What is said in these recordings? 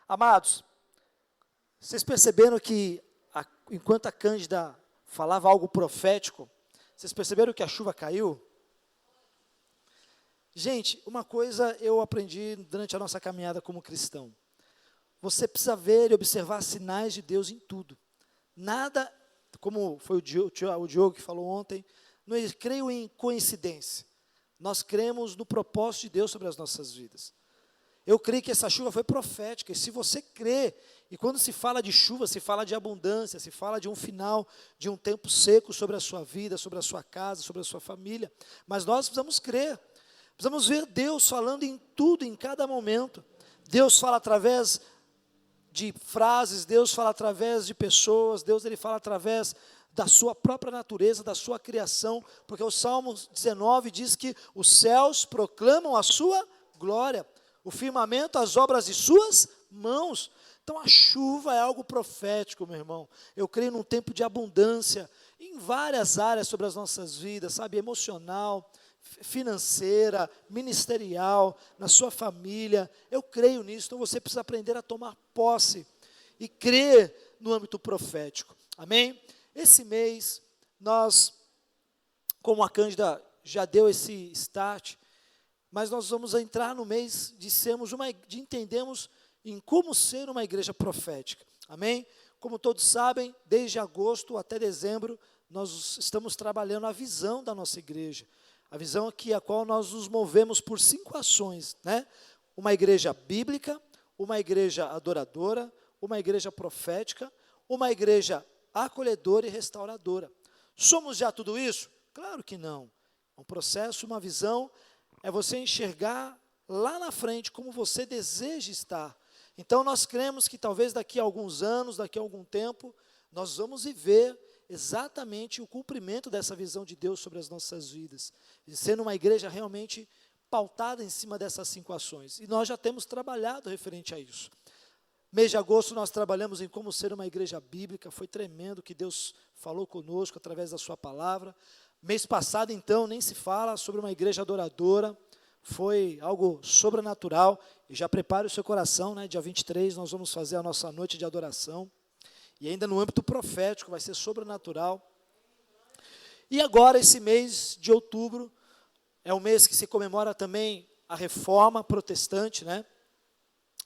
Amados, vocês perceberam que, enquanto a Cândida falava algo profético, vocês perceberam que a chuva caiu? Gente, uma coisa eu aprendi durante a nossa caminhada como cristão. Você precisa ver e observar sinais de Deus em tudo. Nada, como foi o Diogo que falou ontem, não creio em coincidência. Nós cremos no propósito de Deus sobre as nossas vidas. Eu creio que essa chuva foi profética, e se você crê, e quando se fala de chuva, se fala de abundância, se fala de um final, de um tempo seco sobre a sua vida, sobre a sua casa, sobre a sua família, mas nós precisamos crer, precisamos ver Deus falando em tudo, em cada momento. Deus fala através de frases, Deus fala através de pessoas, Deus ele fala através da sua própria natureza, da sua criação, porque o Salmo 19 diz que os céus proclamam a sua glória, o firmamento, as obras de suas mãos. Então a chuva é algo profético, meu irmão. Eu creio num tempo de abundância, em várias áreas sobre as nossas vidas, sabe, emocional, financeira, ministerial, na sua família. Eu creio nisso, então você precisa aprender a tomar posse e crer no âmbito profético. Amém? Esse mês, nós, como a Cândida já deu esse start, mas nós vamos entrar no mês de entendermos em como ser uma igreja profética. Amém? Como todos sabem, desde agosto até dezembro, nós estamos trabalhando a visão da nossa igreja. A visão aqui, a qual nós nos movemos por 5 ações, né? Uma igreja bíblica, uma igreja adoradora, uma igreja profética, uma igreja acolhedora e restauradora. Somos já tudo isso? Claro que não. É um processo, uma visão, é você enxergar lá na frente como você deseja estar. Então nós cremos que talvez daqui a alguns anos, daqui a algum tempo, nós vamos viver exatamente o cumprimento dessa visão de Deus sobre as nossas vidas, e sendo uma igreja realmente pautada em cima dessas 5 ações. E nós já temos trabalhado referente a isso. Mês de agosto nós trabalhamos em como ser uma igreja bíblica, foi tremendo que Deus falou conosco através da sua palavra. Mês passado, então, nem se fala sobre uma igreja adoradora, foi algo sobrenatural, e já prepare o seu coração, né? Dia 23 nós vamos fazer a nossa noite de adoração, e ainda no âmbito profético, vai ser sobrenatural. E agora, esse mês de outubro, é um mês que se comemora também a reforma protestante, né?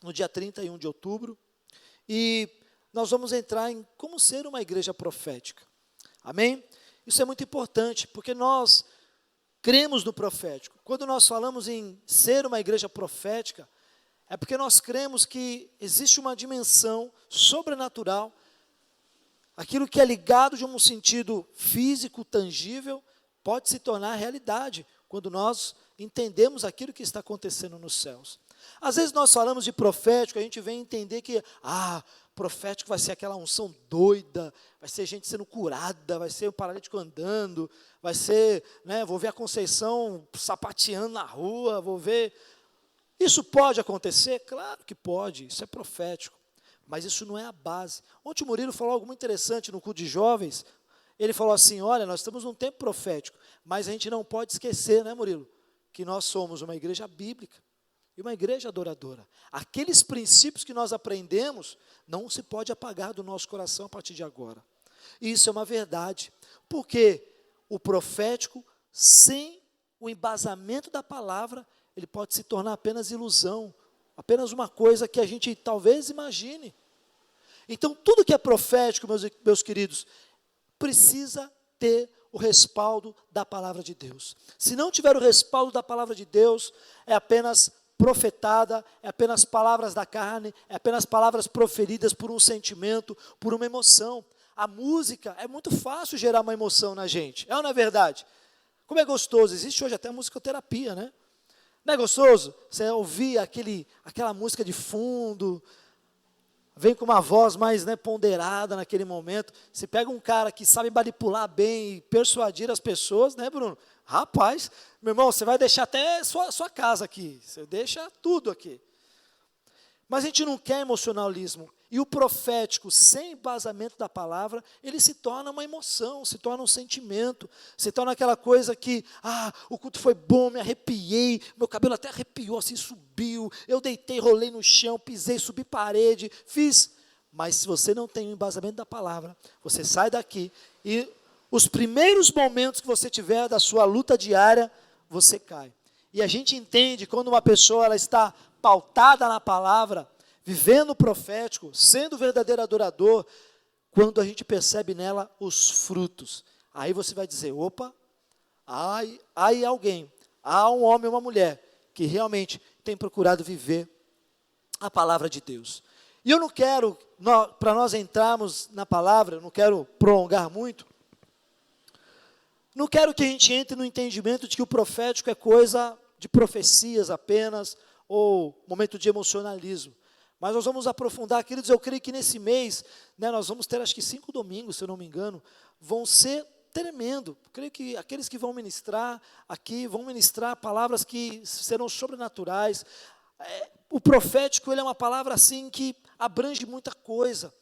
No dia 31 de outubro, e nós vamos entrar em como ser uma igreja profética. Amém? Isso é muito importante, porque nós cremos no profético. Quando nós falamos em ser uma igreja profética, é porque nós cremos que existe uma dimensão sobrenatural, aquilo que é ligado de um sentido físico, tangível, pode se tornar realidade, quando nós entendemos aquilo que está acontecendo nos céus. Às vezes nós falamos de profético, a gente vem entender que, profético vai ser aquela unção doida, vai ser gente sendo curada, vai ser o paralítico andando, vai ser, né, vou ver a Conceição sapateando na rua, vou ver. Isso pode acontecer? Claro que pode, isso é profético, mas isso não é a base. Ontem o Murilo falou algo muito interessante no culto de jovens, ele falou assim, olha, nós estamos num tempo profético, mas a gente não pode esquecer, né, Murilo, que nós somos uma igreja bíblica e uma igreja adoradora. Aqueles princípios que nós aprendemos não se pode apagar do nosso coração a partir de agora. E isso é uma verdade, porque o profético, sem o embasamento da palavra, ele pode se tornar apenas ilusão, apenas uma coisa que a gente talvez imagine. Então, tudo que é profético, meus queridos, precisa ter o respaldo da palavra de Deus. Se não tiver o respaldo da palavra de Deus, é apenas profetada, é apenas palavras da carne, é apenas palavras proferidas por um sentimento, por uma emoção. A música, é muito fácil gerar uma emoção na gente, é ou não é verdade? Como é gostoso, existe hoje até musicoterapia, né? Não é gostoso? Você ouvir aquela música de fundo, vem com uma voz mais, né, ponderada naquele momento. Você pega um cara que sabe manipular bem e persuadir as pessoas, né, Bruno? Rapaz, meu irmão, você vai deixar até sua casa aqui, você deixa tudo aqui. Mas a gente não quer emocionalismo. E o profético, sem embasamento da palavra, ele se torna uma emoção, se torna um sentimento, se torna aquela coisa que, o culto foi bom, me arrepiei, meu cabelo até arrepiou, assim subiu, eu deitei, rolei no chão, pisei, subi parede, fiz. Mas se você não tem o embasamento da palavra, você sai daqui e os primeiros momentos que você tiver da sua luta diária, você cai. E a gente entende quando uma pessoa ela está pautada na palavra, vivendo o profético, sendo verdadeiro adorador, quando a gente percebe nela os frutos. Aí você vai dizer, opa, há um homem ou uma mulher que realmente tem procurado viver a palavra de Deus. E eu não quero, para nós entrarmos na palavra, eu não quero prolongar muito, não quero que a gente entre no entendimento de que o profético é coisa de profecias apenas, ou momento de emocionalismo. Mas nós vamos aprofundar, queridos, eu creio que nesse mês, nós vamos ter acho que 5 domingos, se eu não me engano, vão ser tremendo. Eu creio que aqueles que vão ministrar aqui, vão ministrar palavras que serão sobrenaturais. O profético, ele é uma palavra assim que abrange muita coisa,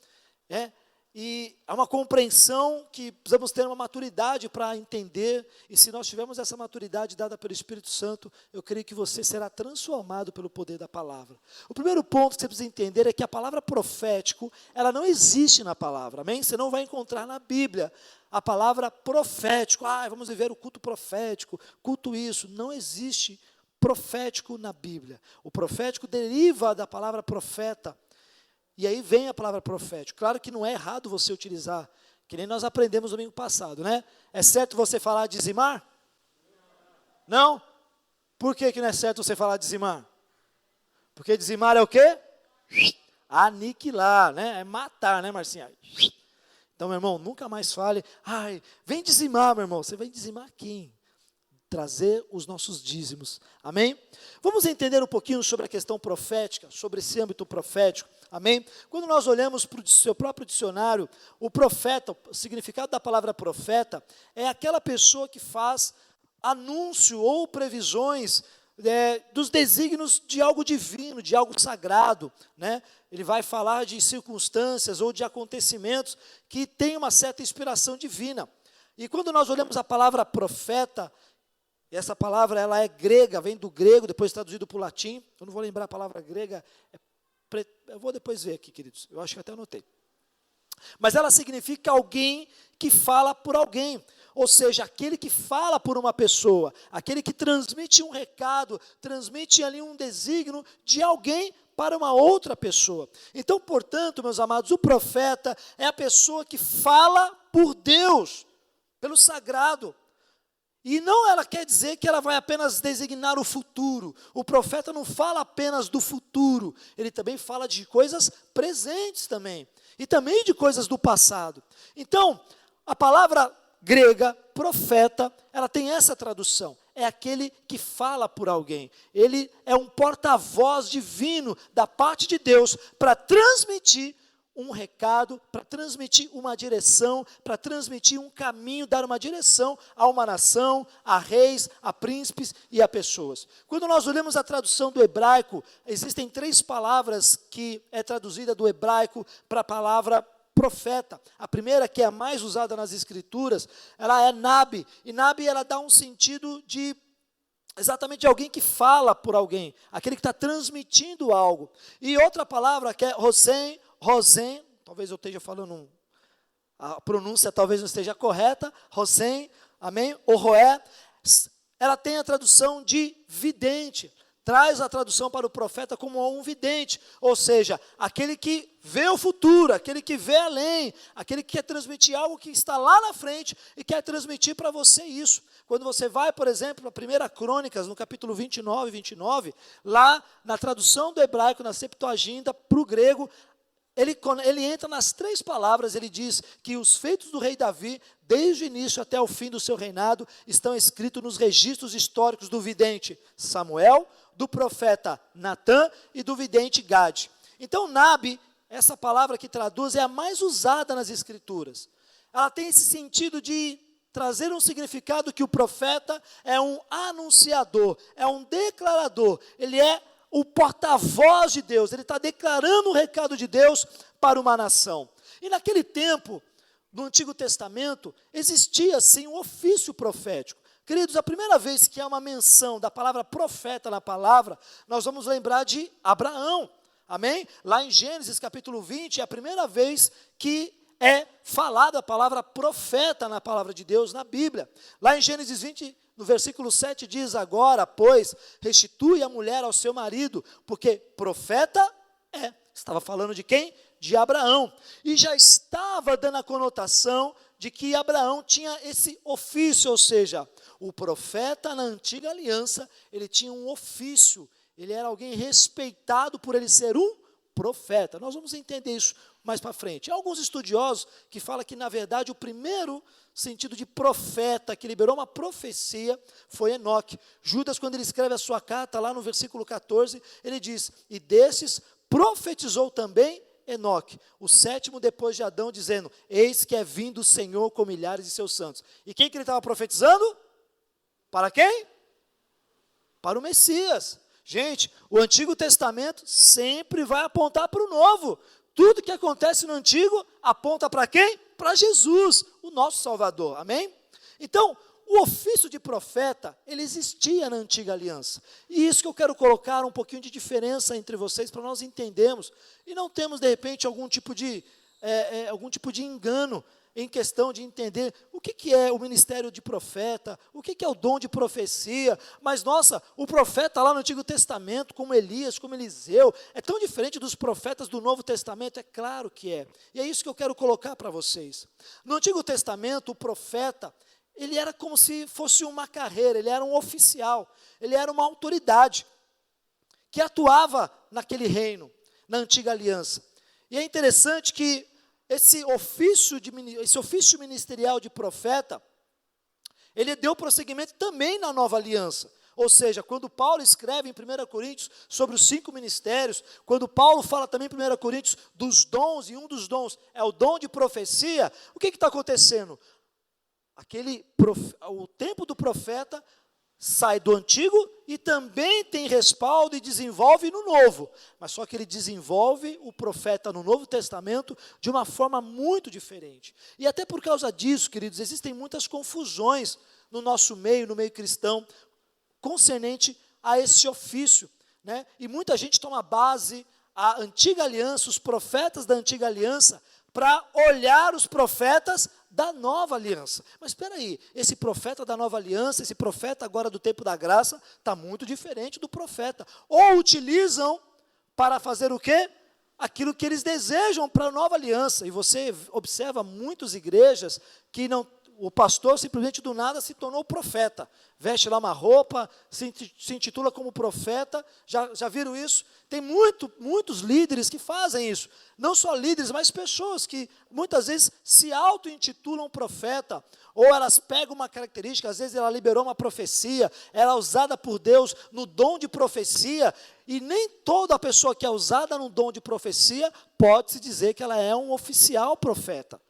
e há uma compreensão que precisamos ter uma maturidade para entender, e se nós tivermos essa maturidade dada pelo Espírito Santo, eu creio que você será transformado pelo poder da palavra. O primeiro ponto que você precisa entender é que a palavra profético, ela não existe na palavra, amém? Você não vai encontrar na Bíblia a palavra profético, vamos viver o culto profético, culto isso, não existe profético na Bíblia. O profético deriva da palavra profeta, e aí vem a palavra profético. Claro que não é errado você utilizar, que nem nós aprendemos domingo passado, né? É certo você falar dizimar? Não? Por que não é certo você falar dizimar? Porque dizimar é o quê? Aniquilar, né? É matar, né, Marcinha? Então, meu irmão, nunca mais fale, vem dizimar, meu irmão. Você vai dizimar quem? Trazer os nossos dízimos, amém? Vamos entender um pouquinho sobre a questão profética, sobre esse âmbito profético, amém? Quando nós olhamos para o seu próprio dicionário, o profeta, o significado da palavra profeta, é aquela pessoa que faz anúncio ou previsões dos desígnios de algo divino, de algo sagrado, né? Ele vai falar de circunstâncias ou de acontecimentos que têm uma certa inspiração divina. E quando nós olhamos a palavra profeta, e essa palavra ela é grega, vem do grego, depois traduzido para o latim. Eu não vou lembrar a palavra grega, eu vou depois ver aqui, queridos. Eu acho que até anotei. Mas ela significa alguém que fala por alguém. Ou seja, aquele que fala por uma pessoa, aquele que transmite um recado, transmite ali um desígnio de alguém para uma outra pessoa. Então, portanto, meus amados, o profeta é a pessoa que fala por Deus, pelo sagrado. E não ela quer dizer que ela vai apenas designar o futuro. O profeta não fala apenas do futuro, ele também fala de coisas presentes também, e também de coisas do passado. Então, a palavra grega, profeta, ela tem essa tradução, é aquele que fala por alguém. Ele é um porta-voz divino da parte de Deus para transmitir um recado, para transmitir uma direção, para transmitir um caminho, dar uma direção a uma nação, a reis, a príncipes e a pessoas. Quando nós olhamos a tradução do hebraico, existem 3 palavras que é traduzida do hebraico para a palavra profeta. A primeira, que é a mais usada nas escrituras, ela é nabi, e nabi ela dá um sentido de exatamente alguém que fala por alguém, aquele que está transmitindo algo. E outra palavra que é Rosem, talvez eu esteja falando, a pronúncia talvez não esteja correta, Rosem, amém, ou Roé, ela tem a tradução de vidente, traz a tradução para o profeta como um vidente, ou seja, aquele que vê o futuro, aquele que vê além, aquele que quer transmitir algo que está lá na frente e quer transmitir para você isso. Quando você vai, por exemplo, para 1 Crônicas, no capítulo 29, lá na tradução do hebraico, na Septuaginta, para o grego, ele entra nas 3 palavras, ele diz que os feitos do rei Davi, desde o início até o fim do seu reinado, estão escritos nos registros históricos do vidente Samuel, do profeta Natã e do vidente Gade. Então, Nabi, essa palavra que traduz, é a mais usada nas escrituras. Ela tem esse sentido de trazer um significado que o profeta é um anunciador, é um declarador, ele é o porta-voz de Deus, ele está declarando o recado de Deus para uma nação. E naquele tempo, no Antigo Testamento, existia sim um ofício profético. Queridos, a primeira vez que há uma menção da palavra profeta na palavra, nós vamos lembrar de Abraão, amém? Lá em Gênesis capítulo 20, é a primeira vez que é falada a palavra profeta na palavra de Deus, na Bíblia. Lá em Gênesis 20, no versículo 7 diz: agora, pois, restitui a mulher ao seu marido, porque profeta é. Estava falando de quem? De Abraão. E já estava dando a conotação de que Abraão tinha esse ofício, ou seja, o profeta na antiga aliança, ele tinha um ofício, ele era alguém respeitado por ele ser um profeta. Nós vamos entender isso mais para frente. Há alguns estudiosos que falam que, na verdade, o primeiro sentido de profeta, que liberou uma profecia, foi Enoque. Judas, quando ele escreve a sua carta, lá no versículo 14, ele diz: e desses profetizou também Enoque, o sétimo depois de Adão, dizendo: eis que é vindo o Senhor com milhares de seus santos. E quem que ele estava profetizando? Para quem? Para o Messias. Gente, o Antigo Testamento sempre vai apontar para o Novo. Tudo que acontece no Antigo aponta para quem? Para Jesus, o nosso Salvador, amém? Então, o ofício de profeta, ele existia na antiga aliança. E isso que eu quero colocar um pouquinho de diferença entre vocês, para nós entendermos, e não temos, de repente, algum tipo de engano em questão de entender o que é o ministério de profeta, o que é o dom de profecia. Mas, nossa, o profeta lá no Antigo Testamento, como Elias, como Eliseu, é tão diferente dos profetas do Novo Testamento? É claro que é. E é isso que eu quero colocar para vocês. No Antigo Testamento, o profeta, ele era como se fosse uma carreira, ele era um oficial, ele era uma autoridade que atuava naquele reino, na antiga aliança. E é interessante que esse ofício ministerial de profeta, ele deu prosseguimento também na nova aliança. Ou seja, quando Paulo escreve em 1 Coríntios sobre os 5 ministérios, quando Paulo fala também em 1 Coríntios dos dons, e um dos dons é o dom de profecia, o que está acontecendo? O tempo do profeta sai do antigo e também tem respaldo e desenvolve no novo. Mas só que ele desenvolve o profeta no Novo Testamento de uma forma muito diferente. E até por causa disso, queridos, existem muitas confusões no nosso meio, no meio cristão, concernente a esse ofício, né? E muita gente toma base a antiga aliança, os profetas da antiga aliança, para olhar os profetas da nova aliança. Mas espera aí, esse profeta da nova aliança, esse profeta agora do tempo da graça, está muito diferente do profeta. Ou utilizam para fazer o quê? Aquilo que eles desejam para a nova aliança. E você observa muitas igrejas que o pastor simplesmente do nada se tornou profeta. Veste lá uma roupa, se intitula como profeta. Já viram isso? Tem muitos líderes que fazem isso. Não só líderes, mas pessoas que muitas vezes se auto-intitulam profeta. Ou elas pegam uma característica, às vezes ela liberou uma profecia, ela é usada por Deus no dom de profecia. E nem toda pessoa que é usada no dom de profecia pode-se dizer que ela é um oficial profeta.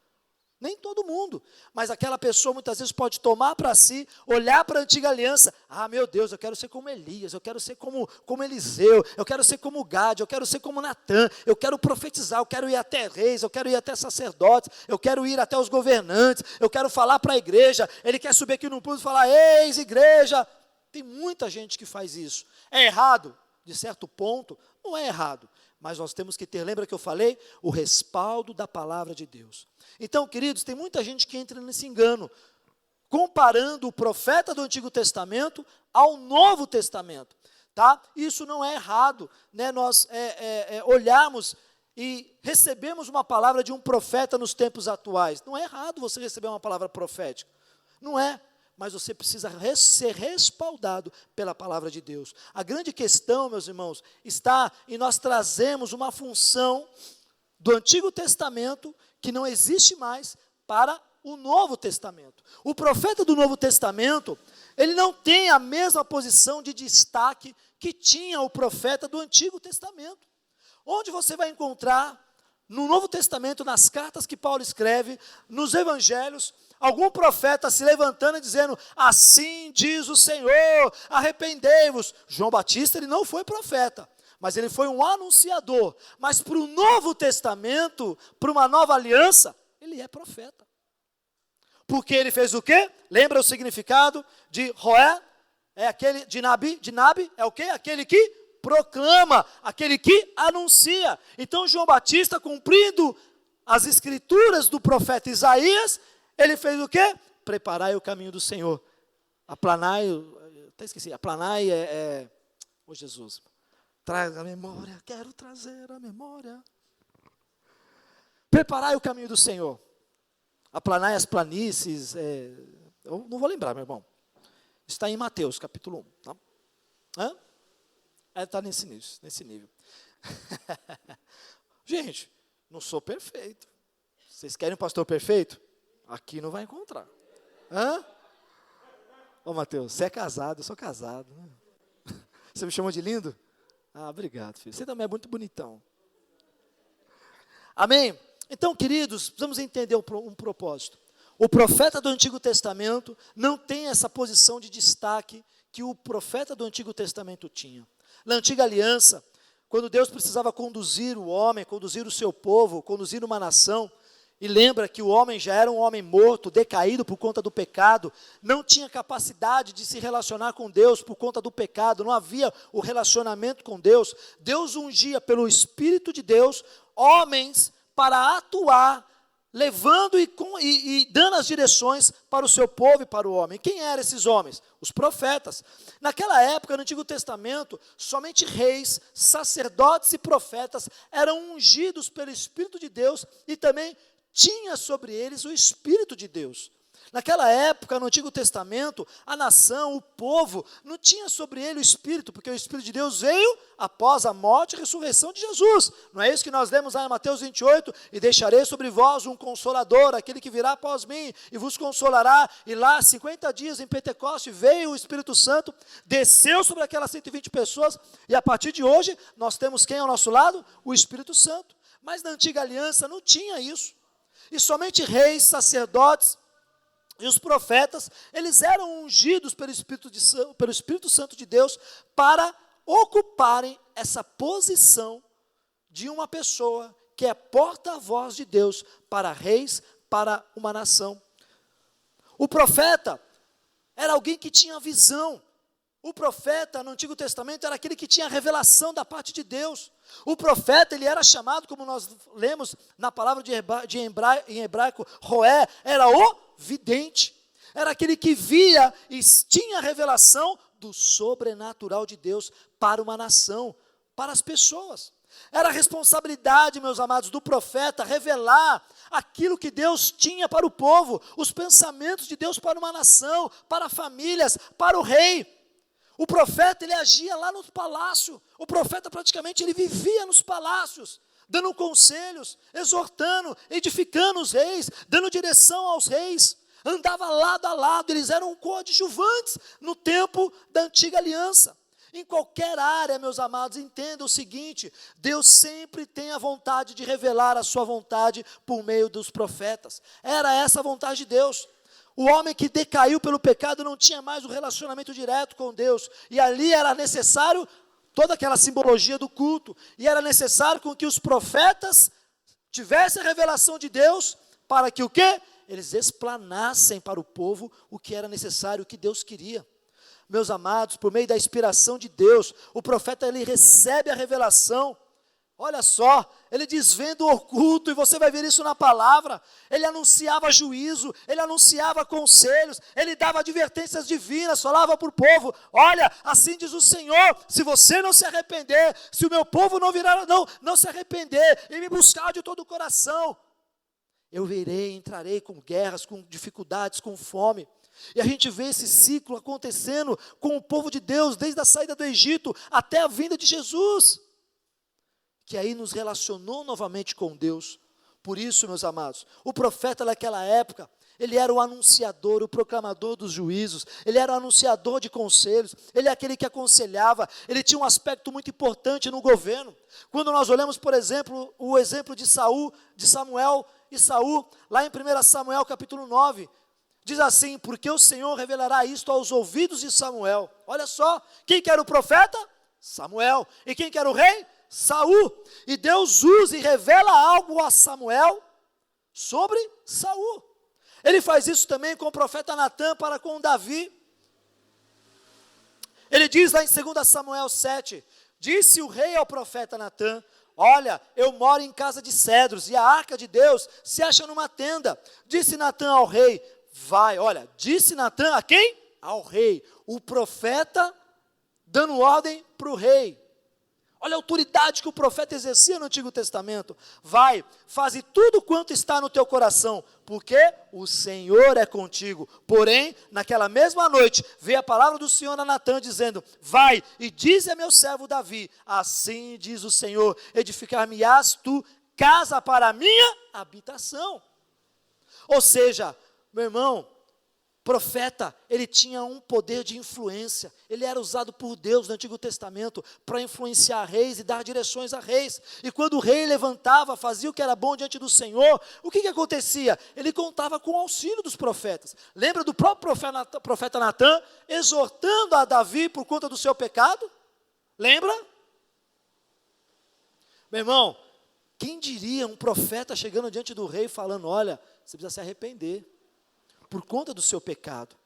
Nem todo mundo, mas aquela pessoa muitas vezes pode tomar para si, olhar para a antiga aliança: ah, meu Deus, eu quero ser como Elias, eu quero ser como Eliseu, eu quero ser como Gade, eu quero ser como Natã, eu quero profetizar, eu quero ir até reis, eu quero ir até sacerdotes, eu quero ir até os governantes, eu quero falar para a igreja. Ele quer subir aqui no púlpito e falar: eis igreja. Tem muita gente que faz isso. É errado? De certo ponto, não é errado. Mas nós temos que ter, lembra que eu falei? O respaldo da palavra de Deus. Então, queridos, tem muita gente que entra nesse engano, comparando o profeta do Antigo Testamento ao Novo Testamento. Tá? Isso não é errado, né? Nós olharmos e recebemos uma palavra de um profeta nos tempos atuais. Não é errado você receber uma palavra profética. Não é. Mas você precisa ser respaldado pela palavra de Deus. A grande questão, meus irmãos, está em nós trazermos uma função do Antigo Testamento que não existe mais para o Novo Testamento. O profeta do Novo Testamento, ele não tem a mesma posição de destaque que tinha o profeta do Antigo Testamento. Onde você vai encontrar no Novo Testamento, nas cartas que Paulo escreve, nos evangelhos, algum profeta se levantando e dizendo, assim diz o Senhor, arrependei-vos. João Batista, ele não foi profeta, mas ele foi um anunciador. Mas para o Novo Testamento, para uma nova aliança, ele é profeta. Porque ele fez o quê? Lembra o significado de Roé? É aquele, de Nabi é o quê? Aquele que proclama, aquele que anuncia. Então João Batista, cumprindo as escrituras do profeta Isaías, ele fez o quê? Preparai o caminho do Senhor. Aplanai, até esqueci, aplanai ô Jesus, traz a memória, quero trazer a memória. Preparai o caminho do Senhor. Aplanai as planícies, eu não vou lembrar, meu irmão. Está em Mateus, capítulo 1. Tá? Está nesse nível. Gente, não sou perfeito. Vocês querem um pastor perfeito? Aqui não vai encontrar. Ô Mateus, você é casado, eu sou casado. Né? Você me chamou de lindo? Ah, obrigado, filho. Você também é muito bonitão. Amém? Então, queridos, precisamos entender um propósito. O profeta do Antigo Testamento não tem essa posição de destaque que o profeta do Antigo Testamento tinha. Na Antiga Aliança, quando Deus precisava conduzir o homem, conduzir o seu povo, conduzir uma nação, e lembra que o homem já era um homem morto, decaído por conta do pecado, não tinha capacidade de se relacionar com Deus por conta do pecado, não havia o relacionamento com Deus. Deus ungia pelo Espírito de Deus homens para atuar, levando e dando as direções para o seu povo e para o homem. Quem eram esses homens? Os profetas. Naquela época, no Antigo Testamento, somente reis, sacerdotes e profetas eram ungidos pelo Espírito de Deus e também tinha sobre eles o Espírito de Deus. Naquela época, no Antigo Testamento, a nação, o povo, não tinha sobre ele o Espírito, porque o Espírito de Deus veio após a morte e ressurreição de Jesus. Não é isso que nós lemos lá em Mateus 28? E deixarei sobre vós um consolador, aquele que virá após mim, e vos consolará. E lá, 50 dias em Pentecoste, veio o Espírito Santo, desceu sobre aquelas 120 pessoas, e a partir de hoje, nós temos quem ao nosso lado? O Espírito Santo. Mas na Antiga Aliança não tinha isso. E somente reis, sacerdotes, e os profetas, eles eram ungidos pelo Espírito Santo de Deus para ocuparem essa posição de uma pessoa que é porta-voz de Deus para reis, para uma nação. O profeta era alguém que tinha visão. O profeta no Antigo Testamento era aquele que tinha revelação da parte de Deus. O profeta, ele era chamado, como nós lemos na palavra em hebraico, Roé, era o vidente. Era aquele que via e tinha revelação do sobrenatural de Deus para uma nação, para as pessoas. Era a responsabilidade, meus amados, do profeta revelar aquilo que Deus tinha para o povo, os pensamentos de Deus para uma nação, para famílias, para o rei. O profeta, ele agia lá no palácio. O profeta praticamente ele vivia nos palácios, dando conselhos, exortando, edificando os reis, dando direção aos reis. Andava lado a lado, eles eram coadjuvantes no tempo da Antiga Aliança. Em qualquer área, meus amados, entenda o seguinte: Deus sempre tem a vontade de revelar a sua vontade por meio dos profetas. Era essa a vontade de Deus. O homem que decaiu pelo pecado não tinha mais o relacionamento direto com Deus. E ali era necessário toda aquela simbologia do culto. E era necessário com que os profetas tivessem a revelação de Deus para que o quê? Eles explanassem para o povo o que era necessário, o que Deus queria. Meus amados, por meio da inspiração de Deus, o profeta ele recebe a revelação. Olha só, ele desvenda o oculto, e você vai ver isso na palavra. Ele anunciava juízo, ele anunciava conselhos, ele dava advertências divinas, falava para o povo: olha, assim diz o Senhor, se você não se arrepender, se o meu povo não se arrepender e me buscar de todo o coração, eu entrarei com guerras, com dificuldades, com fome. E a gente vê esse ciclo acontecendo com o povo de Deus, desde a saída do Egito até a vinda de Jesus, que aí nos relacionou novamente com Deus. Por isso, meus amados, o profeta naquela época, ele era o anunciador, o proclamador dos juízos, ele era o anunciador de conselhos, ele é aquele que aconselhava, ele tinha um aspecto muito importante no governo. Quando nós olhamos, por exemplo, o exemplo de Samuel e Saul, lá em 1 Samuel capítulo 9, diz assim: porque o Senhor revelará isto aos ouvidos de Samuel. Olha só, quem que era o profeta? Samuel. E quem que era o rei? Saul. E Deus usa e revela algo a Samuel sobre Saul. Ele faz isso também com o profeta Natã para com Davi. Ele diz lá em 2 Samuel 7, disse o rei ao profeta Natã: olha, eu moro em casa de cedros, e a arca de Deus se acha numa tenda. Disse Natã ao rei, vai, olha, disse Natã a quem? Ao rei, o profeta dando ordem para o rei. Olha a autoridade que o profeta exercia no Antigo Testamento. Vai, faze tudo quanto está no teu coração, porque o Senhor é contigo. Porém, naquela mesma noite, veio a palavra do Senhor a Natã, dizendo: vai e diz a meu servo Davi, assim diz o Senhor, edificar-me-ás tu casa para a minha habitação. Ou seja, meu irmão, profeta, ele tinha um poder de influência, ele era usado por Deus no Antigo Testamento para influenciar reis e dar direções a reis, e quando o rei levantava, fazia o que era bom diante do Senhor, o que acontecia? Ele contava com o auxílio dos profetas. Lembra do próprio profeta Natã, exortando a Davi por conta do seu pecado? Lembra? Meu irmão, quem diria um profeta chegando diante do rei falando: olha, você precisa se arrepender por conta do seu pecado.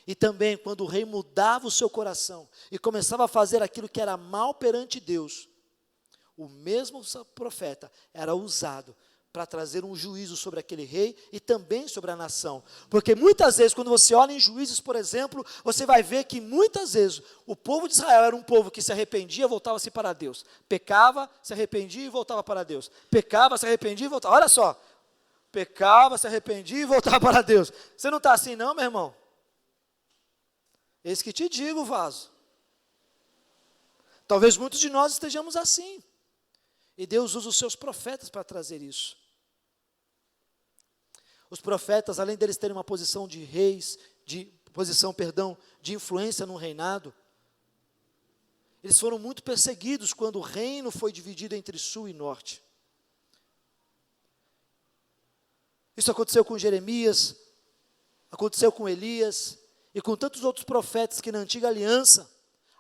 E também quando o rei mudava o seu coração e começava a fazer aquilo que era mal perante Deus, o mesmo profeta era usado para trazer um juízo sobre aquele rei e também sobre a nação. Porque muitas vezes, quando você olha em Juízes, por exemplo, você vai ver que muitas vezes o povo de Israel era um povo que se arrependia, voltava-se para Deus. Pecava, se arrependia e voltava para Deus. Pecava, se arrependia e voltava. Olha só, pecava, se arrependia e voltava para Deus. Você não está assim não, meu irmão? Eis que te digo, vaso. Talvez muitos de nós estejamos assim. E Deus usa os seus profetas para trazer isso. Os profetas, além deles terem uma posição de reis, de influência no reinado, eles foram muito perseguidos quando o reino foi dividido entre sul e norte. Isso aconteceu com Jeremias, aconteceu com Elias e com tantos outros profetas que na antiga aliança,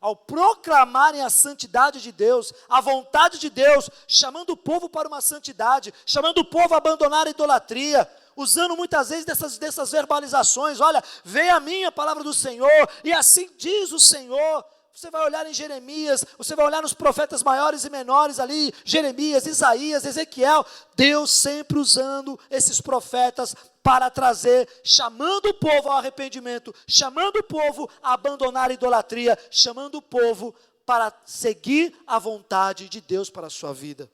ao proclamarem a santidade de Deus, a vontade de Deus, chamando o povo para uma santidade, chamando o povo a abandonar a idolatria, usando muitas vezes dessas verbalizações: olha, vem a mim a palavra do Senhor, e assim diz o Senhor. Você vai olhar em Jeremias, você vai olhar nos profetas maiores e menores ali, Jeremias, Isaías, Ezequiel, Deus sempre usando esses profetas para trazer, chamando o povo ao arrependimento, chamando o povo a abandonar a idolatria, chamando o povo para seguir a vontade de Deus para a sua vida.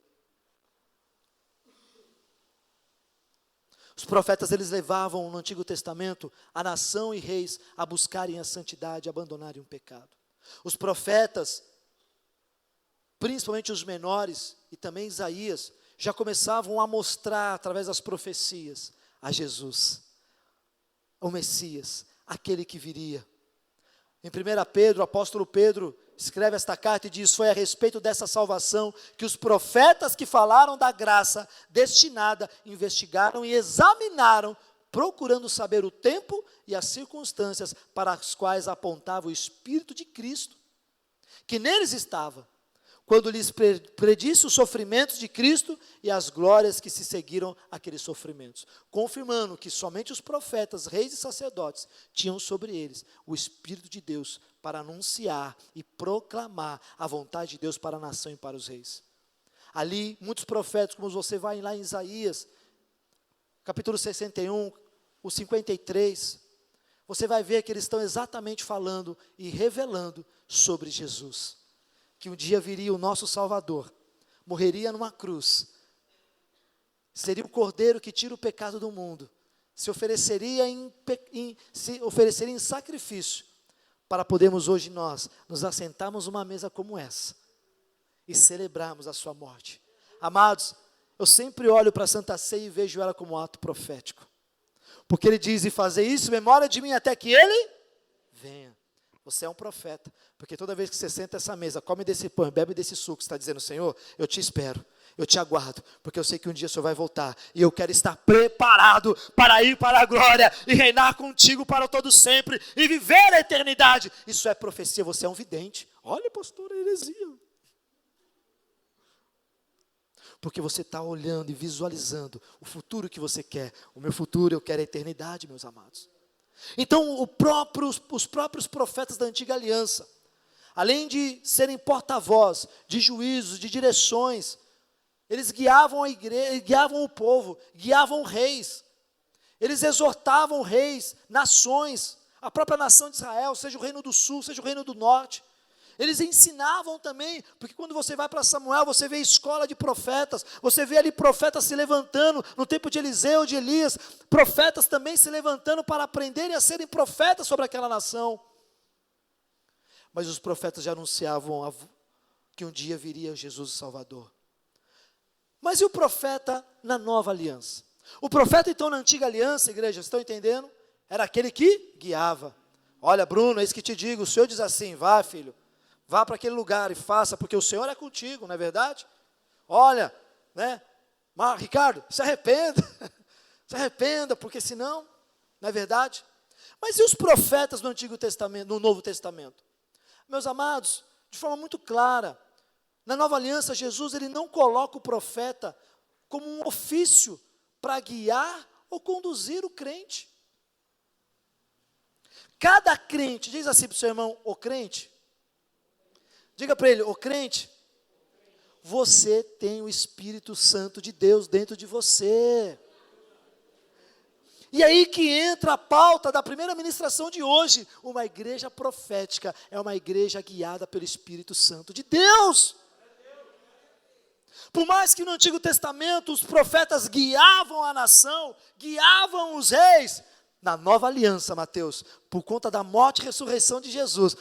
Os profetas, eles levavam no Antigo Testamento a nação e reis a buscarem a santidade, a abandonarem o pecado. Os profetas, principalmente os menores, e também Isaías, já começavam a mostrar, através das profecias, a Jesus, o Messias, aquele que viria. Em 1 Pedro, o apóstolo Pedro escreve esta carta e diz: foi a respeito dessa salvação que os profetas que falaram da graça destinada, investigaram e examinaram, procurando saber o tempo e as circunstâncias para as quais apontava o Espírito de Cristo, que neles estava, quando lhes predisse os sofrimentos de Cristo e as glórias que se seguiram àqueles sofrimentos, confirmando que somente os profetas, reis e sacerdotes tinham sobre eles o Espírito de Deus para anunciar e proclamar a vontade de Deus para a nação e para os reis. Ali, muitos profetas, como você vai lá em Isaías, capítulo 61, o 53, você vai ver que eles estão exatamente falando e revelando sobre Jesus. Que um dia viria o nosso Salvador, morreria numa cruz, seria o Cordeiro que tira o pecado do mundo, se ofereceria em sacrifício, para podermos hoje nós nos assentarmos numa mesa como essa, e celebrarmos a sua morte. Amados, eu sempre olho para a Santa Ceia e vejo ela como um ato profético. Porque ele diz: e fazer isso, memória de mim até que ele venha. Você é um profeta, porque toda vez que você senta essa mesa, come desse pão, bebe desse suco, você está dizendo: Senhor, eu te espero. Eu te aguardo, porque eu sei que um dia o Senhor vai voltar, e eu quero estar preparado para ir para a glória, e reinar contigo para todo sempre, e viver a eternidade. Isso é profecia, você é um vidente. Olha, pastor, a heresia. Porque você está olhando e visualizando o futuro que você quer. O meu futuro, eu quero a eternidade, meus amados. Então, os próprios profetas da antiga aliança, além de serem porta-voz de juízos, de direções, eles guiavam a igreja, guiavam o povo, guiavam reis. Eles exortavam reis, nações, a própria nação de Israel, seja o reino do sul, seja o reino do norte. Eles ensinavam também, porque quando você vai para Samuel, você vê escola de profetas, você vê ali profetas se levantando, no tempo de Eliseu, de Elias, profetas também se levantando para aprenderem a serem profetas sobre aquela nação. Mas os profetas já anunciavam que um dia viria Jesus o Salvador. Mas e o profeta na nova aliança? O profeta então na antiga aliança, igreja, estão entendendo? Era aquele que guiava. Olha, Bruno, é isso que te digo, o Senhor diz assim, vá filho, vá para aquele lugar e faça, porque o Senhor é contigo, não é verdade? Olha, né? Mas, Ricardo, se arrependa, se arrependa, porque senão, não é verdade? Mas e os profetas no Antigo Testamento, no Novo Testamento? Meus amados, de forma muito clara, na nova aliança, Jesus ele não coloca o profeta como um ofício para guiar ou conduzir o crente. Cada crente, diz assim para o seu irmão, o crente, diga para ele, o crente, você tem o Espírito Santo de Deus dentro de você. E aí que entra a pauta da primeira ministração de hoje. Uma igreja profética é uma igreja guiada pelo Espírito Santo de Deus. Por mais que no Antigo Testamento os profetas guiavam a nação, guiavam os reis, na nova aliança, Mateus, por conta da morte e ressurreição de Jesus,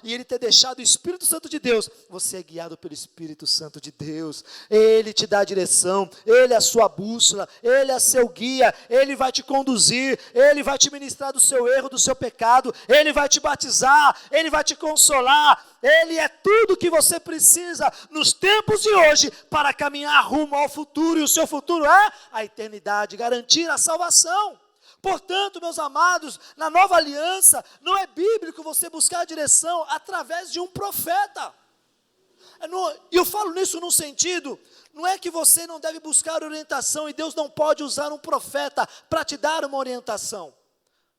e ele ter deixado o Espírito Santo de Deus, você é guiado pelo Espírito Santo de Deus, ele te dá a direção, ele é a sua bússola, ele é seu guia, ele vai te conduzir, ele vai te ministrar do seu erro, do seu pecado, ele vai te batizar, ele vai te consolar, ele é tudo que você precisa nos tempos de hoje para caminhar rumo ao futuro, e o seu futuro é a eternidade, garantir a salvação. Portanto, meus amados, na nova aliança, não é bíblico você buscar a direção através de um profeta. E eu falo nisso num sentido, não é que você não deve buscar orientação e Deus não pode usar um profeta para te dar uma orientação.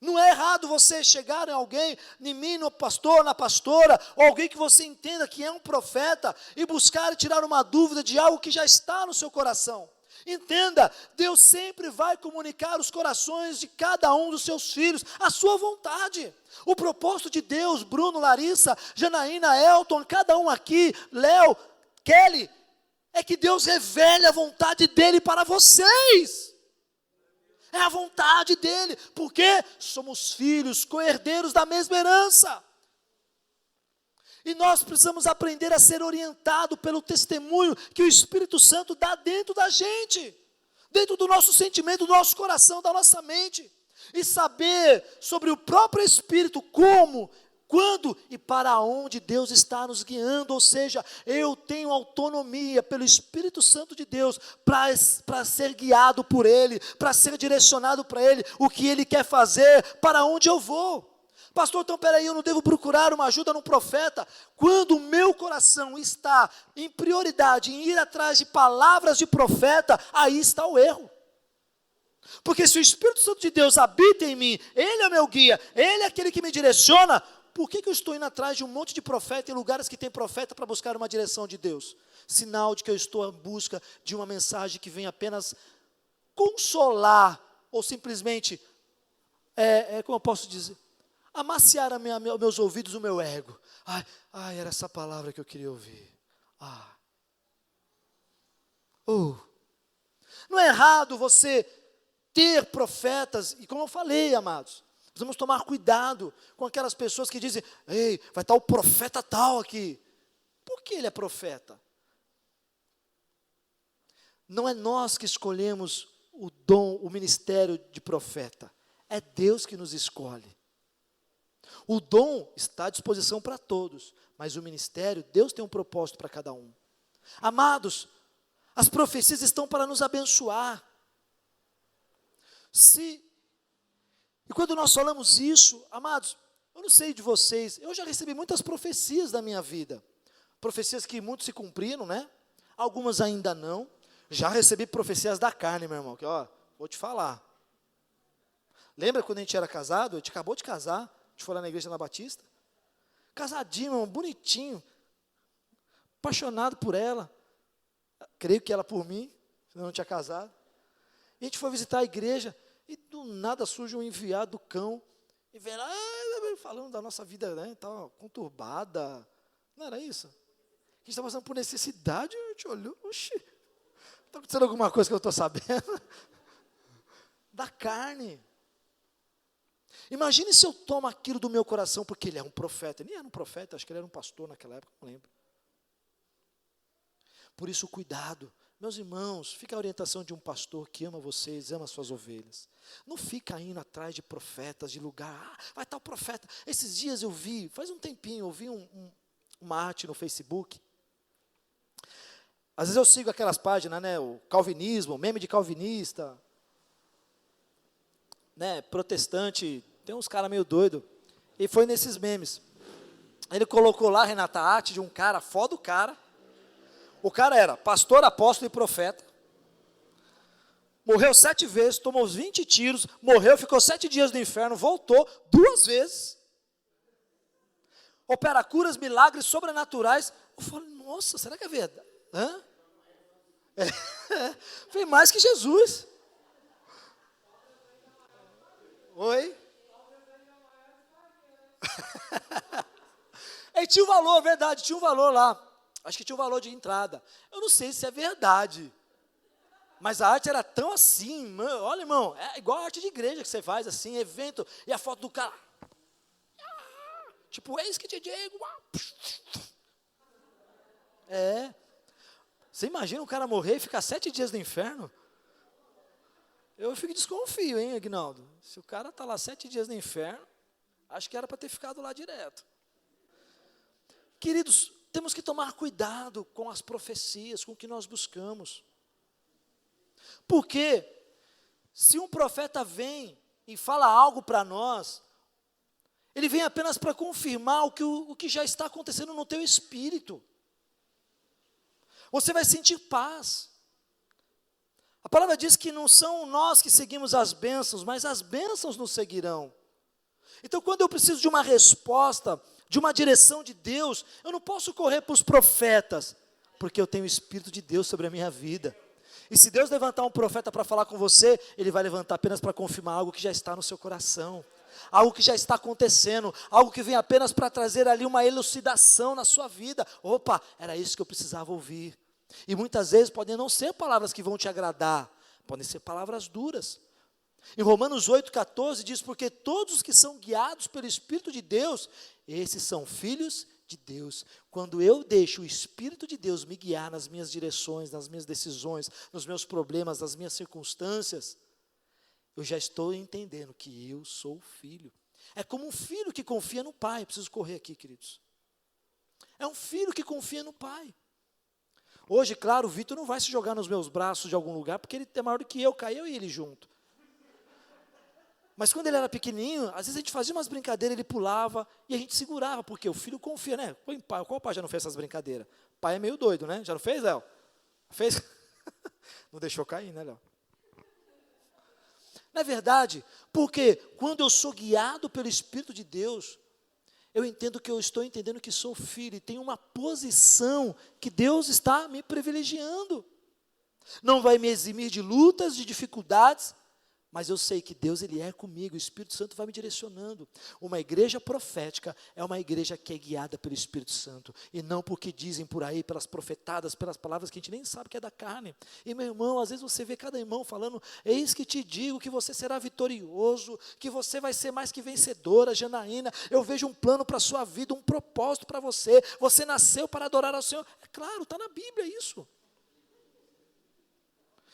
Não é errado você chegar em alguém, em mim, no pastor, na pastora, ou alguém que você entenda que é um profeta, e buscar e tirar uma dúvida de algo que já está no seu coração. Entenda, Deus sempre vai comunicar os corações de cada um dos seus filhos, a sua vontade. O propósito de Deus, Bruno, Larissa, Janaína, Elton, cada um aqui, Léo, Kelly, é que Deus revele a vontade dEle para vocês. É a vontade dEle, porque somos filhos, co-herdeiros da mesma herança. E nós precisamos aprender a ser orientado pelo testemunho que o Espírito Santo dá dentro da gente, dentro do nosso sentimento, do nosso coração, da nossa mente. E saber sobre o próprio Espírito, como, quando e para onde Deus está nos guiando. Ou seja, eu tenho autonomia pelo Espírito Santo de Deus para ser guiado por Ele, para ser direcionado para Ele, o que Ele quer fazer, para onde eu vou. Pastor, então peraí, eu não devo procurar uma ajuda num profeta? Quando o meu coração está em prioridade em ir atrás de palavras de profeta, aí está o erro. Porque se o Espírito Santo de Deus habita em mim, Ele é o meu guia, Ele é aquele que me direciona, por que eu estou indo atrás de um monte de profeta em lugares que tem profeta para buscar uma direção de Deus? Sinal de que eu estou em busca de uma mensagem que vem apenas consolar, ou simplesmente, como eu posso dizer? Amaciar meus ouvidos, o meu ego. Ai, era essa palavra que eu queria ouvir. Não é errado você ter profetas, e como eu falei, amados, precisamos tomar cuidado com aquelas pessoas que dizem, ei, vai estar o profeta tal aqui. Por que ele é profeta? Não é nós que escolhemos o dom, o ministério de profeta. É Deus que nos escolhe. O dom está à disposição para todos, mas o ministério, Deus tem um propósito para cada um. Amados, As profecias estão para nos abençoar. E quando nós falamos isso, amados, eu não sei de vocês, eu já recebi muitas profecias da minha vida. Profecias que muitos se cumpriram, né? Algumas ainda não. Já recebi profecias da carne, meu irmão, que ó, vou te falar. Lembra quando a gente era casado? A gente acabou de casar, a gente foi lá na igreja na Batista. Casadinho, meu irmão, bonitinho. Apaixonado por ela. Creio que ela por mim, senão eu não tinha casado. E a gente foi visitar a igreja, e do nada surge um enviado do cão, e vem lá, falando da nossa vida, né, tal, conturbada. Não era isso? A gente está passando por necessidade, a gente olhou, oxi, está acontecendo alguma coisa que eu estou sabendo? Da carne. Imagine se eu tomo aquilo do meu coração, porque ele é um profeta. Ele nem era um profeta, acho que ele era um pastor naquela época, não lembro. Por isso, cuidado. Meus irmãos, fica a orientação de um pastor que ama vocês, ama as suas ovelhas. Não fica indo atrás de profetas, de lugar, vai estar o profeta. Esses dias eu vi, faz um tempinho, eu vi uma arte no Facebook. Às vezes eu sigo aquelas páginas, né, o calvinismo, meme de calvinista, né, protestante, tem uns caras meio doidos. E foi nesses memes. Ele colocou lá, Renata, a arte de um cara, foda do cara. O cara era pastor, apóstolo e profeta. Morreu 7 vezes, tomou uns 20 tiros, morreu, ficou 7 dias no inferno, voltou 2 vezes. Opera curas, milagres sobrenaturais. Eu falei, nossa, será que é verdade? Hã? Foi mais que Jesus. Oi? E tinha um valor, verdade, tinha um valor lá. Acho que tinha um valor de entrada. Eu não sei se é verdade. Mas a arte era tão assim, mano, olha, irmão, é igual a arte de igreja que você faz assim, evento, e a foto do cara. Tipo, eis que te digo. É. Você imagina um cara morrer e ficar 7 dias no inferno? Eu fico desconfio, hein, Aguinaldo? Se o cara está lá 7 dias no inferno, acho que era para ter ficado lá direto. Queridos, temos que tomar cuidado com as profecias, com o que nós buscamos. Porque, se um profeta vem e fala algo para nós, ele vem apenas para confirmar o que já está acontecendo no teu espírito. Você vai sentir paz. A palavra diz que não são nós que seguimos as bênçãos, mas as bênçãos nos seguirão. Então, quando eu preciso de uma resposta, de uma direção de Deus, eu não posso correr para os profetas, porque eu tenho o Espírito de Deus sobre a minha vida. E se Deus levantar um profeta para falar com você, Ele vai levantar apenas para confirmar algo que já está no seu coração, algo que já está acontecendo, algo que vem apenas para trazer ali uma elucidação na sua vida. Opa, era isso que eu precisava ouvir. E muitas vezes podem não ser palavras que vão te agradar, podem ser palavras duras. Em Romanos 8,14 diz, porque todos os que são guiados pelo Espírito de Deus, esses são filhos de Deus. Quando eu deixo o Espírito de Deus me guiar nas minhas direções, nas minhas decisões, nos meus problemas, nas minhas circunstâncias, eu já estou entendendo que eu sou filho. É como um filho que confia no pai. Preciso correr aqui, queridos. É um filho que confia no pai. Hoje, claro, o Vitor não vai se jogar nos meus braços de algum lugar, porque ele é maior do que eu, cai eu e ele junto. Mas quando ele era pequenininho, às vezes a gente fazia umas brincadeiras, ele pulava e a gente segurava, porque o filho confia, né? Qual pai já não fez essas brincadeiras? Pai é meio doido, né? Já não fez, Léo? Fez? Não deixou cair, né, Léo? Não é verdade? Porque quando eu sou guiado pelo Espírito de Deus, eu entendo que eu estou entendendo que sou filho e tenho uma posição que Deus está me privilegiando. Não vai me eximir de lutas, de dificuldades, mas eu sei que Deus, Ele é comigo, o Espírito Santo vai me direcionando. Uma igreja profética é uma igreja que é guiada pelo Espírito Santo, e não porque dizem por aí, pelas profetadas, pelas palavras que a gente nem sabe que é da carne. E meu irmão, às vezes você vê cada irmão falando, eis que te digo que você será vitorioso, que você vai ser mais que vencedora, Janaína, eu vejo um plano para a sua vida, um propósito para você, você nasceu para adorar ao Senhor. É claro, está na Bíblia isso.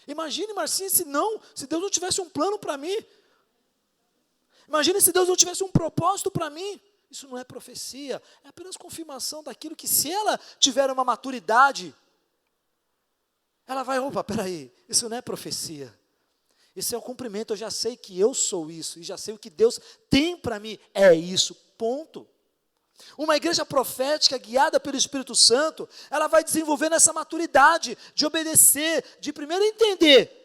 Imagine, Marcinha, se Deus não tivesse um plano para mim. Imagine se Deus não tivesse um propósito para mim. Isso não é profecia, é apenas confirmação daquilo que, se ela tiver uma maturidade, ela vai, opa, peraí, isso não é profecia. Isso é o cumprimento, eu já sei que eu sou isso, e já sei o que Deus tem para mim, é isso, ponto. Uma igreja profética, guiada pelo Espírito Santo, ela vai desenvolvendo essa maturidade de obedecer, de primeiro entender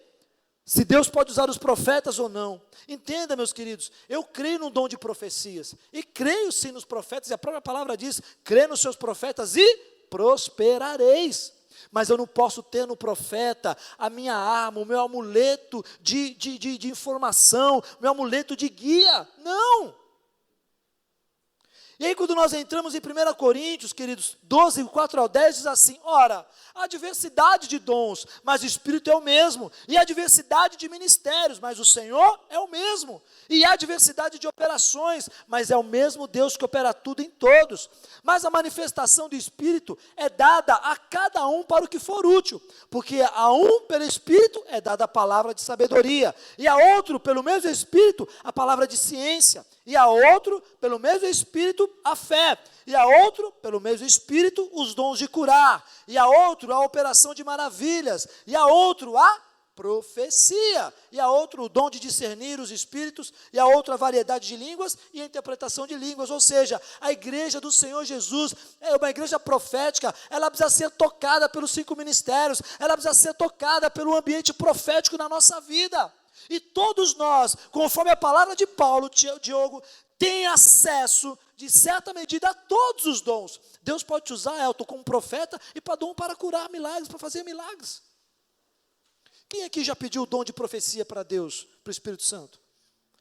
se Deus pode usar os profetas ou não. Entenda, meus queridos, eu creio no dom de profecias, e creio sim nos profetas, e a própria palavra diz, crê nos seus profetas e prosperareis. Mas eu não posso ter no profeta a minha arma, o meu amuleto de informação, meu amuleto de guia. Não! E aí quando nós entramos em 1 Coríntios, queridos, 12, 4 ao 10, diz assim, ora, há diversidade de dons, mas o Espírito é o mesmo, e há diversidade de ministérios, mas o Senhor é o mesmo, e há diversidade de operações, mas é o mesmo Deus que opera tudo em todos, mas a manifestação do Espírito é dada a cada um para o que for útil, porque a um pelo Espírito é dada a palavra de sabedoria, e a outro pelo mesmo Espírito a palavra de ciência, e a outro, pelo mesmo Espírito, a fé, e a outro, pelo mesmo Espírito, os dons de curar, e a outro, a operação de maravilhas, e a outro, a profecia, e a outro, o dom de discernir os espíritos, e a outra, a variedade de línguas e a interpretação de línguas. Ou seja, a igreja do Senhor Jesus é uma igreja profética, ela precisa ser tocada pelos 5 ministérios, ela precisa ser tocada pelo ambiente profético na nossa vida. E todos nós, conforme a palavra de Paulo, Diogo, tem acesso, de certa medida, a todos os dons. Deus pode te usar, Elton, como profeta e para dom para curar milagres, para fazer milagres. Quem aqui já pediu o dom de profecia para Deus, para o Espírito Santo?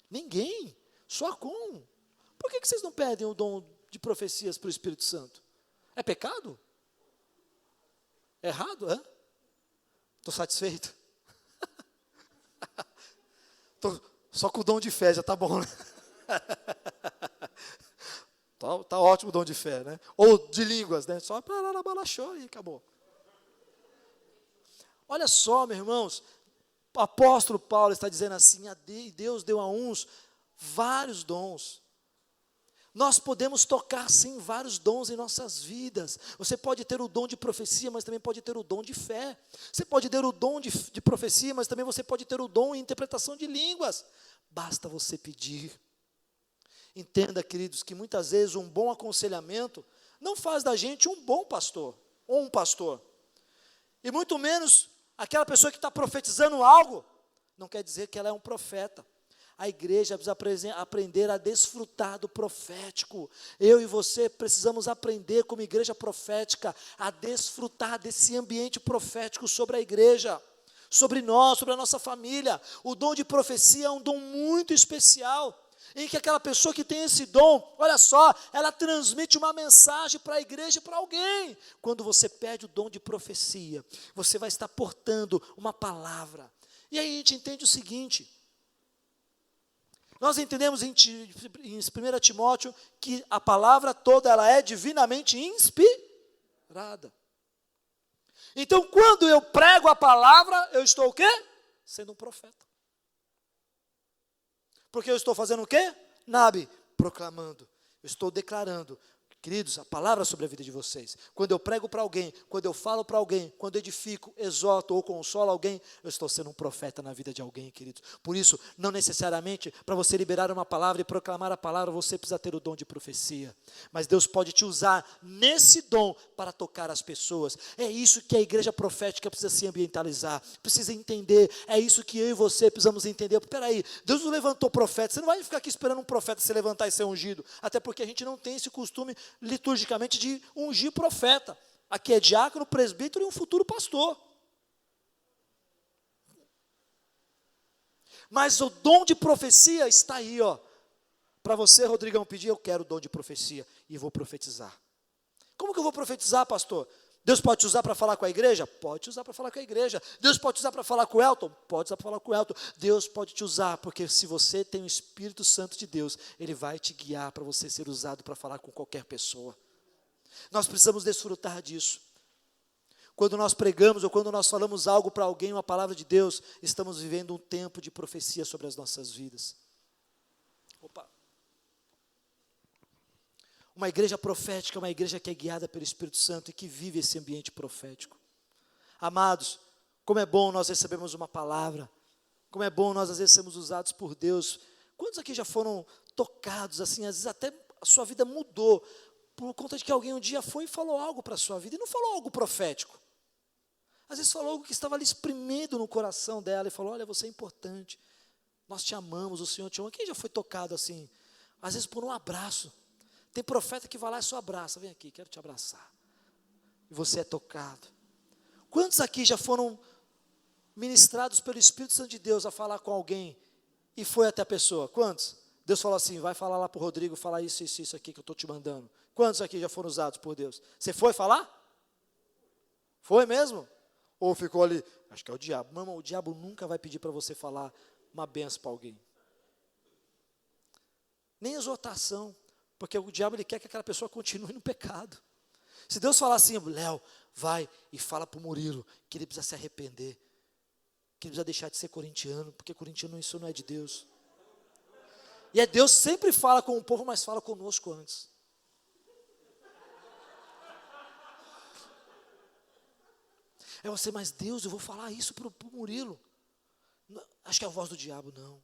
Ninguém, só com. Por que vocês não pedem o dom de profecias para o Espírito Santo? É pecado? É errado? Estou satisfeito? Só com o dom de fé já está bom, né? Tá ótimo o dom de fé, né? Ou de línguas, né? Só para balachou e acabou. Olha só, meus irmãos, o apóstolo Paulo está dizendo assim, Deus deu a uns vários dons. Nós podemos tocar sim vários dons em nossas vidas. Você pode ter o dom de profecia, mas também pode ter o dom de fé. Você pode ter o dom de profecia, mas também você pode ter o dom em interpretação de línguas. Basta você pedir. Entenda, queridos, que muitas vezes um bom aconselhamento não faz da gente um bom pastor, ou um pastor. E muito menos aquela pessoa que está profetizando algo, não quer dizer que ela é um profeta. A igreja precisa aprender a desfrutar do profético. Eu e você precisamos aprender como igreja profética a desfrutar desse ambiente profético sobre a igreja, sobre nós, sobre a nossa família. O dom de profecia é um dom muito especial, em que aquela pessoa que tem esse dom, olha só, ela transmite uma mensagem para a igreja e para alguém. Quando você pede o dom de profecia, você vai estar portando uma palavra. E aí a gente entende o seguinte, nós entendemos em 1 Timóteo que a palavra toda ela é divinamente inspirada. Então, quando eu prego a palavra, eu estou o quê? Sendo um profeta. Porque eu estou fazendo o quê? Nabe, proclamando. Eu estou declarando. Queridos, a palavra sobre a vida de vocês. Quando eu prego para alguém, quando eu falo para alguém, quando eu edifico, exorto ou consolo alguém, eu estou sendo um profeta na vida de alguém, queridos. Por isso, não necessariamente, para você liberar uma palavra e proclamar a palavra, você precisa ter o dom de profecia. Mas Deus pode te usar nesse dom para tocar as pessoas. É isso que a igreja profética precisa se ambientalizar, precisa entender. É isso que eu e você precisamos entender. Peraí, Deus não levantou profeta. Você não vai ficar aqui esperando um profeta se levantar e ser ungido. Até porque a gente não tem esse costume liturgicamente de ungir profeta. Aqui é diácono, presbítero e um futuro pastor. Mas o dom de profecia está aí, ó. Para você, Rodrigão, pedir, eu quero o dom de profecia e vou profetizar. Como que eu vou profetizar, pastor? Deus pode te usar para falar com a igreja? Pode te usar para falar com a igreja. Deus pode te usar para falar com o Elton? Pode usar para falar com o Elton. Deus pode te usar, porque se você tem o Espírito Santo de Deus, Ele vai te guiar para você ser usado para falar com qualquer pessoa. Nós precisamos desfrutar disso. Quando nós pregamos ou quando nós falamos algo para alguém, uma palavra de Deus, estamos vivendo um tempo de profecia sobre as nossas vidas. Opa! Uma igreja profética é uma igreja que é guiada pelo Espírito Santo e que vive esse ambiente profético. Amados, Como é bom nós recebemos uma palavra. Como é bom nós às vezes sermos usados por Deus. Quantos aqui já foram tocados assim, às vezes até a sua vida mudou, por conta de que alguém um dia foi e falou algo para a sua vida, e não falou algo profético. Às vezes falou algo que estava ali espremido no coração dela, e falou, olha, você é importante, nós te amamos, o Senhor te ama. Quem já foi tocado assim? Às vezes por um abraço. Tem profeta que vai lá e só abraça, vem aqui, quero te abraçar. E você é tocado. Quantos aqui já foram ministrados pelo Espírito Santo de Deus a falar com alguém, e foi até a pessoa? Quantos? Deus falou assim, vai falar lá para o Rodrigo, falar isso aqui que eu estou te mandando. Quantos aqui já foram usados por Deus? Você foi falar? Foi mesmo? Ou ficou ali? Acho que é o diabo. Meu irmão, o diabo nunca vai pedir para você falar uma benção para alguém. Nem exortação, porque o diabo ele quer que aquela pessoa continue no pecado. Se Deus falar assim, Léo, vai e fala para o Murilo que ele precisa se arrepender, que ele precisa deixar de ser corintiano, porque corintiano isso não é de Deus. E é Deus sempre fala com o povo, mas fala conosco antes. É você, mas Deus, eu vou falar isso para o Murilo. Não, acho que é a voz do diabo, não.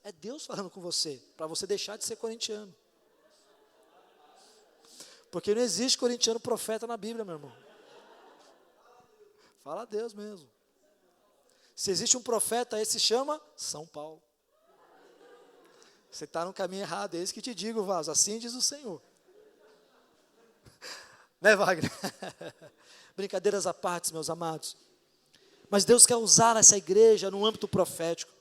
É Deus falando com você, para você deixar de ser corintiano. Porque não existe corintiano profeta na Bíblia, meu irmão. Fala a Deus mesmo. Se existe um profeta, esse se chama São Paulo. Você está no caminho errado, é isso que te digo, vaso. Assim diz o Senhor. Né, Wagner? Brincadeiras à parte, meus amados. Mas Deus quer usar essa igreja no âmbito profético.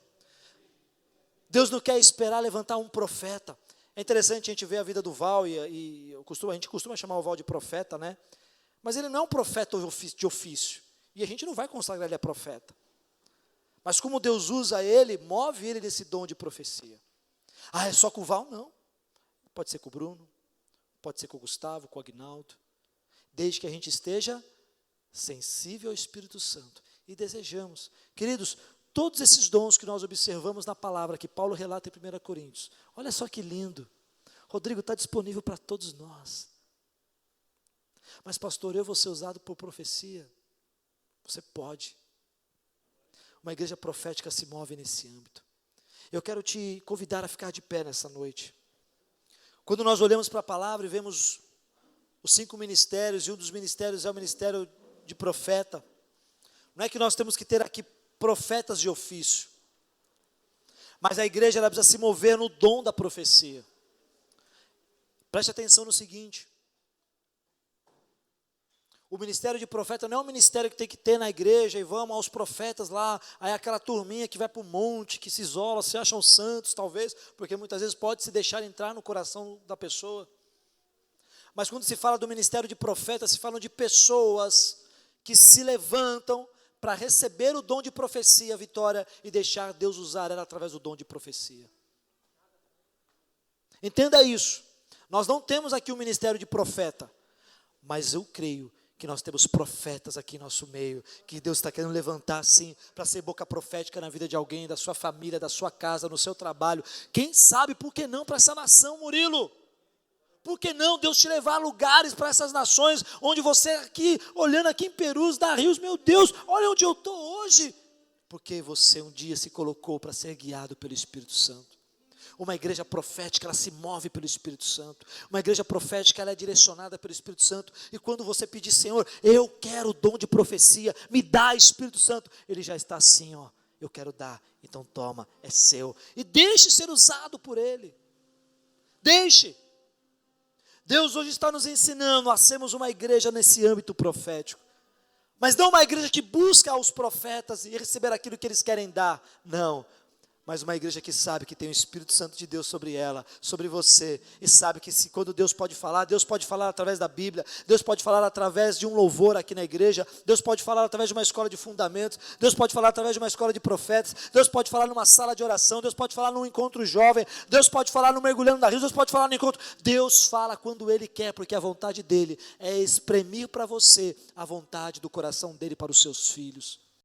Deus não quer esperar levantar um profeta. É interessante a gente ver a vida do Val, e a gente costuma chamar o Val de profeta, né? Mas ele não é um profeta de ofício. E a gente não vai consagrar ele a profeta. Mas como Deus usa ele, move ele desse dom de profecia. Ah, é só com o Val? Não. Pode ser com o Bruno, pode ser com o Gustavo, com o Agnaldo. Desde que a gente esteja sensível ao Espírito Santo. E desejamos. Queridos, todos esses dons que nós observamos na palavra que Paulo relata em 1 Coríntios. Olha só que lindo. Rodrigo, está disponível para todos nós. Mas pastor, eu vou ser usado por profecia? Você pode. Uma igreja profética se move nesse âmbito. Eu quero te convidar a ficar de pé nessa noite. Quando nós olhamos para a palavra e vemos os 5 ministérios, e um dos ministérios é o ministério de profeta, não é que nós temos que ter aqui profetas de ofício, mas a igreja ela precisa se mover no dom da profecia. Preste atenção no seguinte: o ministério de profeta não é um ministério que tem que ter na igreja, e vamos aos profetas lá, aí aquela turminha que vai para o monte, que se isola, se acham santos talvez, porque muitas vezes pode se deixar entrar no coração da pessoa. Mas quando se fala do ministério de profeta, se falam de pessoas que se levantam para receber o dom de profecia, Vitória, e deixar Deus usar ela através do dom de profecia. Entenda isso. Nós não temos aqui o ministério de profeta, mas eu creio que nós temos profetas aqui em nosso meio, que Deus está querendo levantar sim, para ser boca profética na vida de alguém, da sua família, da sua casa, no seu trabalho. Quem sabe, por que não para essa nação, Murilo? Por que não Deus te levar a lugares para essas nações, onde você aqui, olhando aqui em Perus, da Rios, meu Deus, olha onde eu estou hoje. Porque você um dia se colocou para ser guiado pelo Espírito Santo. Uma igreja profética, ela se move pelo Espírito Santo. Uma igreja profética, ela é direcionada pelo Espírito Santo. E quando você pedir, Senhor, eu quero o dom de profecia, me dá Espírito Santo, Ele já está assim, ó, eu quero dar, então toma, é seu. E deixe ser usado por Ele. Deixe. Deus hoje está nos ensinando a sermos uma igreja nesse âmbito profético. Mas não uma igreja que busca os profetas e receber aquilo que eles querem dar. Não. Mas uma igreja que sabe que tem o Espírito Santo de Deus sobre ela, sobre você. E sabe que quando Deus pode falar através da Bíblia. Deus pode falar através de um louvor aqui na igreja. Deus pode falar através de uma escola de fundamentos. Deus pode falar através de uma escola de profetas. Deus pode falar numa sala de oração. Deus pode falar num encontro jovem. Deus pode falar no Mergulhando na Rios. Deus pode falar no encontro. Deus fala quando Ele quer, porque a vontade dEle é espremir para você a vontade do coração dEle para os seus filhos.